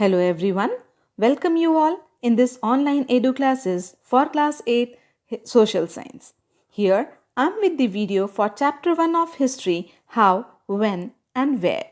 Hello everyone. Welcome you all in this online edu classes for class 8 social science. Here I'm with the video for chapter 1 of history, how, when and where.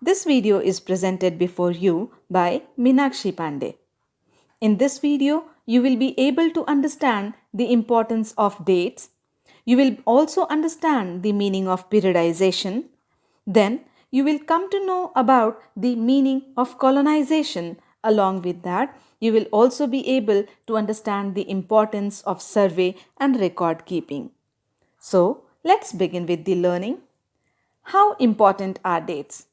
This video is presented before you by Minakshi Pandey. In this video, you will be able to understand the importance of dates. You will also understand the meaning of periodization. Then, you will come to know about the meaning of colonization. Along with that, you will also be able to understand the importance of survey and record keeping. So, let's begin with the learning. How important are dates?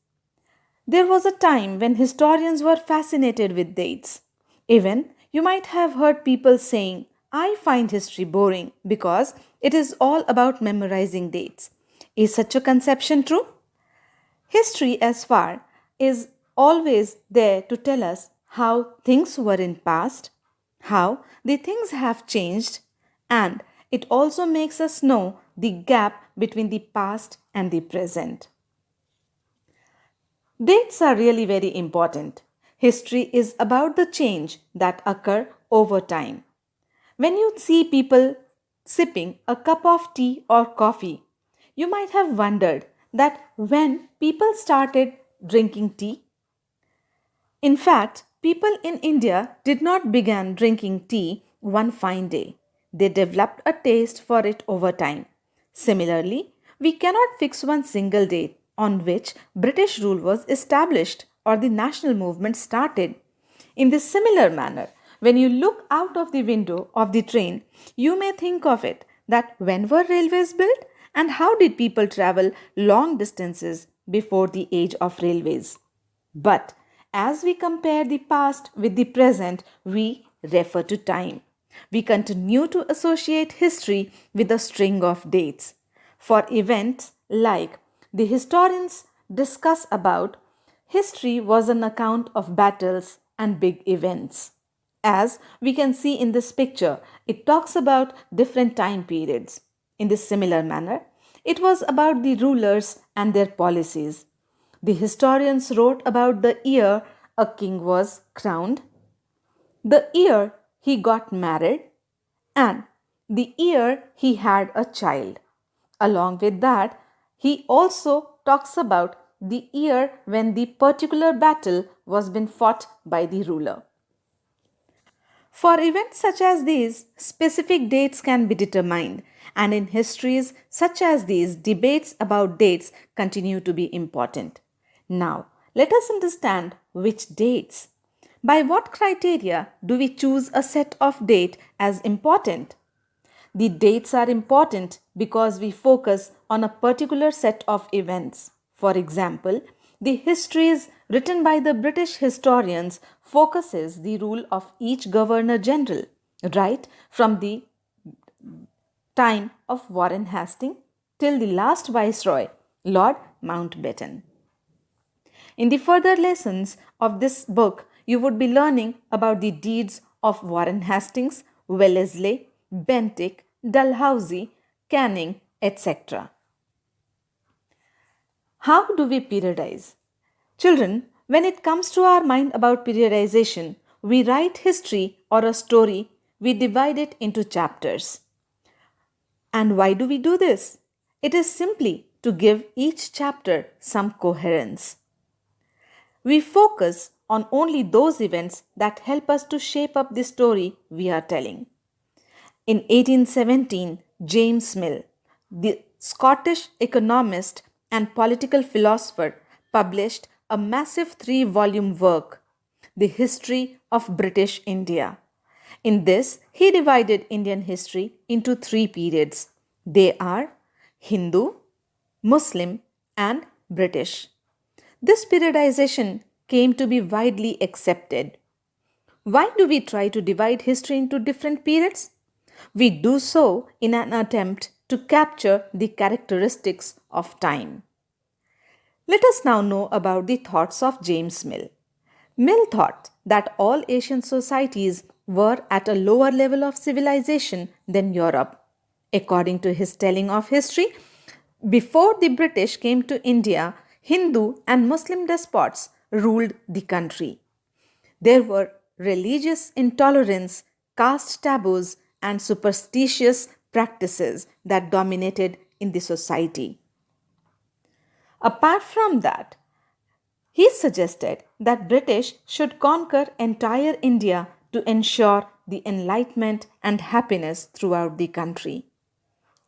There was a time when historians were fascinated with dates. Even you might have heard people saying, I find history boring because it is all about memorizing dates. Is such a conception true? History, as far, is always there to tell us how things were in past, how the things have changed, and it also makes us know the gap between the past and the present. Dates are really very important. History is about the change that occur over time. When you see people sipping a cup of tea or coffee, you might have wondered that when people started drinking tea. In fact, people in India did not begin drinking tea one fine day. They developed a taste for it over time. Similarly, we cannot fix one single date on which British rule was established or the national movement started. In this similar manner, when you look out of the window of the train, you may think of it that when were railways built and how did people travel long distances before the age of railways. But as we compare the past with the present, we refer to time. We continue to associate history with a string of dates. For events like the historians discuss about, history was an account of battles and big events. As we can see in this picture, it talks about different time periods. In this similar manner, it was about the rulers and their policies. The historians wrote about the year a king was crowned, the year he got married, and the year he had a child. Along with that, he also talks about the year when the particular battle was been fought by the ruler. For events such as these, specific dates can be determined, and in histories such as these, debates about dates continue to be important. Now, let us understand which dates. By what criteria do we choose a set of date as important? The dates are important because we focus on a particular set of events. For example, the histories written by the British historians focuses the rule of each governor general, right from the time of Warren Hastings till the last viceroy, Lord Mountbatten. In the further lessons of this book, you would be learning about the deeds of Warren Hastings, Wellesley, Bentinck, Dalhousie, Canning, etc. How do we periodize? Children, when it comes to our mind about periodization, we write history or a story, we divide it into chapters. And why do we do this? It is simply to give each chapter some coherence. We focus on only those events that help us to shape up the story we are telling. In 1817, James Mill, the Scottish economist and political philosopher, published a massive 3-volume work, The History of British India. In this, he divided Indian history into 3 periods. They are Hindu, Muslim, and British. This periodization came to be widely accepted. Why do we try to divide history into different periods? We do so in an attempt to capture the characteristics of time. Let us now know about the thoughts of James Mill. Mill thought that all Asian societies were at a lower level of civilization than Europe. According to his telling of history, before the British came to India, Hindu and Muslim despots ruled the country. There were religious intolerance, caste taboos, and superstitious practices that dominated in the society. Apart from that, he suggested that British should conquer entire India to ensure the enlightenment and happiness throughout the country.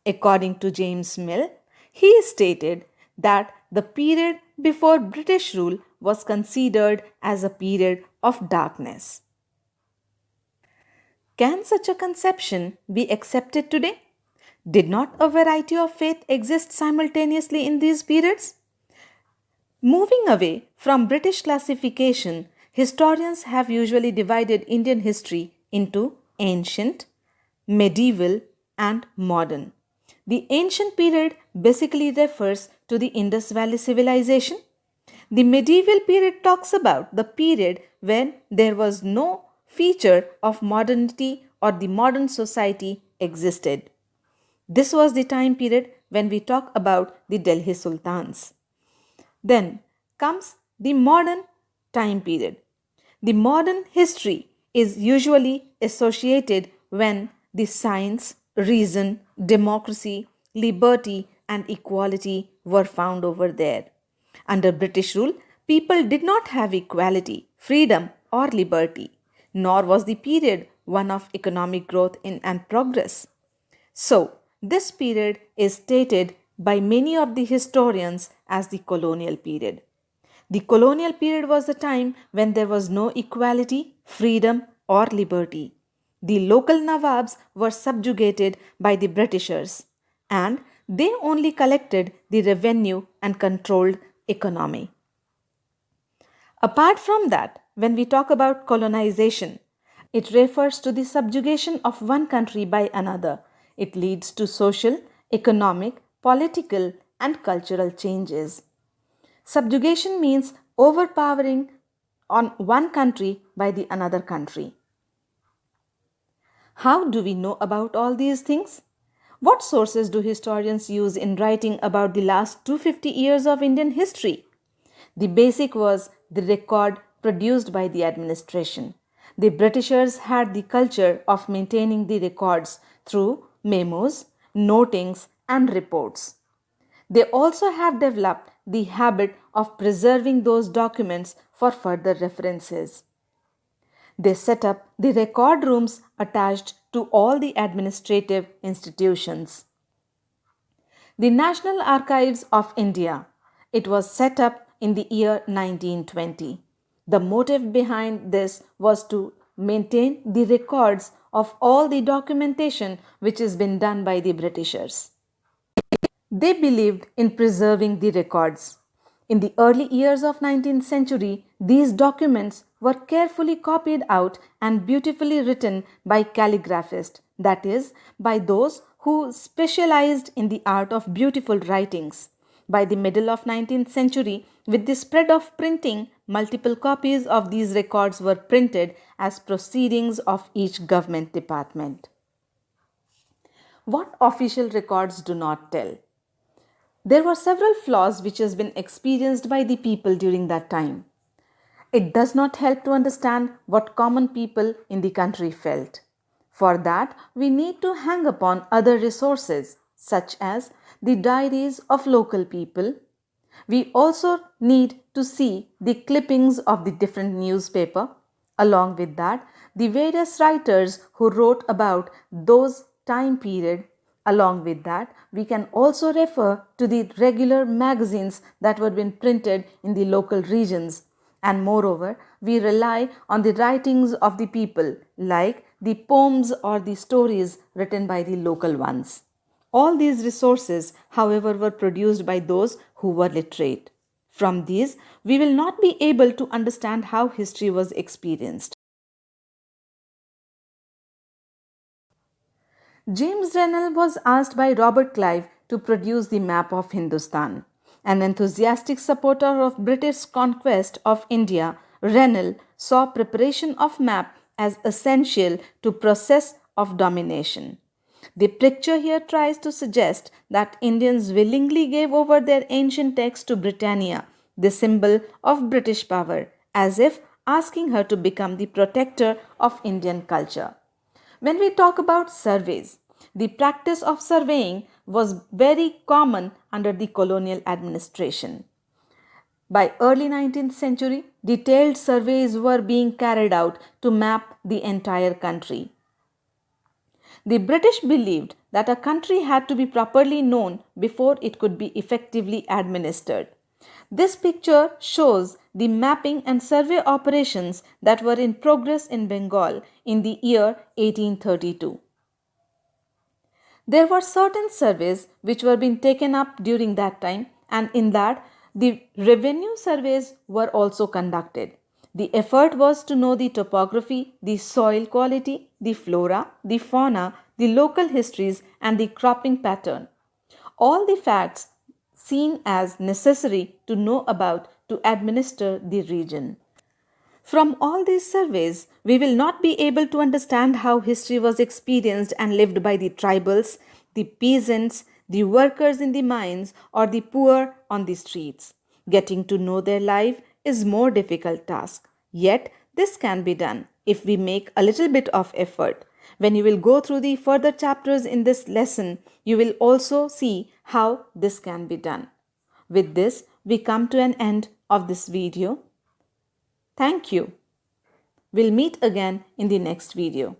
According to James Mill, he stated that the period before British rule was considered as a period of darkness. Can such a conception be accepted today? Did not a variety of faith exist simultaneously in these periods? Moving away from British classification, historians have usually divided Indian history into ancient, medieval, and modern. The ancient period basically refers to the Indus Valley civilization. The medieval period talks about the period when there was no feature of modernity or the modern society existed. This was the time period when we talk about the Delhi Sultans. Then comes the modern time period. The modern history is usually associated when the science, reason, democracy, liberty, and equality were found over there. Under British rule, people did not have equality, freedom, or liberty, nor was the period one of economic growth and progress. So, this period is stated by many of the historians as the colonial period. The colonial period was the time when there was no equality, freedom, or liberty. The local Nawabs were subjugated by the Britishers and they only collected the revenue and controlled economy. Apart from that, when we talk about colonization, it refers to the subjugation of one country by another. It leads to social, economic, political, and cultural changes. Subjugation means overpowering on one country by the another country. How do we know about all these things? What sources do historians use in writing about the last 250 years of Indian history? The basic was the record produced by the administration. The Britishers had the culture of maintaining the records through memos, notings, and reports. They also have developed the habit of preserving those documents for further references. They set up the record rooms attached to all the administrative institutions. The National Archives of India. It was set up in the year 1920. The motive behind this was to maintain the records of all the documentation which has been done by the Britishers. They believed in preserving the records. In the early years of 19th century, these documents were carefully copied out and beautifully written by calligraphists, that is, by those who specialized in the art of beautiful writings. By the middle of 19th century, with the spread of printing, multiple copies of these records were printed as proceedings of each government department. What official records do not tell? There were several flaws which has been experienced by the people during that time. It does not help to understand what common people in the country felt. For that, we need to hang upon other resources such as the diaries of local people. We also need to see the clippings of the different newspaper. Along with that, the various writers who wrote about those time period. Along with that, we can also refer to the regular magazines that were being printed in the local regions. And moreover, we rely on the writings of the people like the poems or the stories written by the local ones. All these resources, however, were produced by those who were literate. From these, we will not be able to understand how history was experienced. James Rennell was asked by Robert Clive to produce the map of Hindustan. An enthusiastic supporter of British conquest of India, Rennell saw preparation of map as essential to process of domination. The picture here tries to suggest that Indians willingly gave over their ancient text to Britannia, the symbol of British power, as if asking her to become the protector of Indian culture. When we talk about surveys, the practice of surveying was very common under the colonial administration. By early 19th century, detailed surveys were being carried out to map the entire country. The British believed that a country had to be properly known before it could be effectively administered. This picture shows the mapping and survey operations that were in progress in Bengal in the year 1832. There were certain surveys which were being taken up during that time, and in that the revenue surveys were also conducted. The effort was to know the topography, the soil quality, the flora, the fauna, the local histories, and the cropping pattern. All the facts seen as necessary to know about to administer the region. From all these surveys, we will not be able to understand how history was experienced and lived by the tribals, the peasants, the workers in the mines, or the poor on the streets. Getting to know their life is more difficult task. Yet this can be done if we make a little bit of effort. When you will go through the further chapters in this lesson, you will also see how this can be done. With this, we come to an end of this video. Thank you. We'll meet again in the next video.